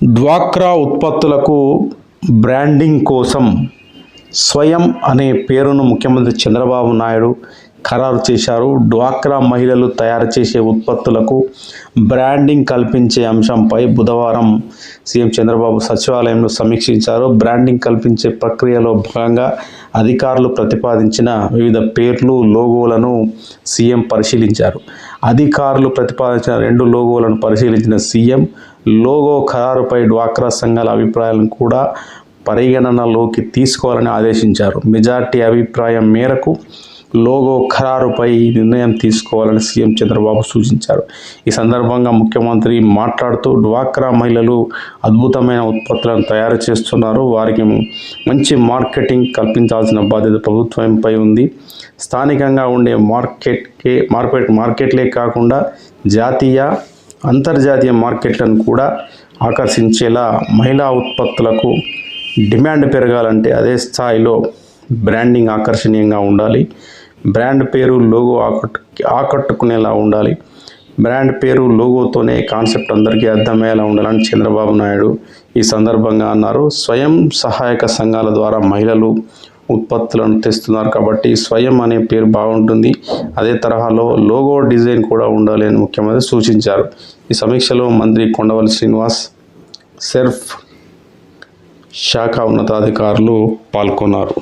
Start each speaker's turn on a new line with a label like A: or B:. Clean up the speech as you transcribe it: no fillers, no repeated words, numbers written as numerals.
A: డ్వాక్రా ఉత్పత్తులకు బ్రాండింగ్ కోసం స్వయం అనే పేరును ముఖ్యమంత్రి చంద్రబాబు నాయుడు ఖరారు చేశారు. డ్వాక్రా మహిళలు తయారు చేసే ఉత్పత్తులకు బ్రాండింగ్ కల్పించే అంశంపై బుధవారం సీఎం చంద్రబాబు సచివాలయంలో సమీక్షించారు. బ్రాండింగ్ కల్పించే ప్రక్రియలో భాగంగా అధికారులు ప్రతిపాదించిన వివిధ పేర్లు, లోగోలను సీఎం పరిశీలించారు. అధికారులు ప్రతిపాదించిన 2 లోగోలను పరిశీలించిన సీఎం లోగో ఖరారుపై డ్వాక్రా సంఘాల అభిప్రాయాలను కూడా పరిగణనలోకి తీసుకోవాలని ఆదేశించారు. మెజార్టీ అభిప్రాయం మేరకు లోగో ఖరారుపై నిర్ణయం తీసుకోవాలని సీఎం చంద్రబాబు సూచించారు. ఈ సందర్భంగా ముఖ్యమంత్రి మాట్లాడుతూ, డ్వాక్రా మహిళలు అద్భుతమైన ఉత్పత్తులను తయారు చేస్తున్నారు. వారికి మంచి మార్కెటింగ్ కల్పించాల్సిన బాధ్యత ప్రభుత్వంపై ఉంది. స్థానికంగా ఉండే మార్కెట్లే కాకుండా జాతీయ, అంతర్జాతీయ మార్కెట్లను కూడా ఆకర్షించేలా మహిళా ఉత్పత్తులకు డిమాండ్ పెరగాలంటే అదే స్థాయిలో బ్రాండింగ్ ఆకర్షణీయంగా ఉండాలి. బ్రాండ్ పేరు, లోగో ఆకట్టుకునేలా ఉండాలి. బ్రాండ్ పేరు, లోగోతోనే కాన్సెప్ట్ అందరికీ అర్థమయ్యేలా ఉండాలని చంద్రబాబు నాయుడు ఈ సందర్భంగా అన్నారు. స్వయం సహాయక సంఘాల ద్వారా మహిళలు ఉత్పత్తులను తెస్తున్నారు కాబట్టి స్వయం అనే పేరు బాగుంటుంది. అదే తరహాలో లోగో డిజైన్ కూడా ఉండాలి అని ముఖ్యమంత్రి సూచించారు. ఈ సమీక్షలో మంత్రి కొండపల్లి శ్రీనివాస్, సెర్ఫ్ శాఖ ఉన్నతాధికారులు పాల్గొన్నారు.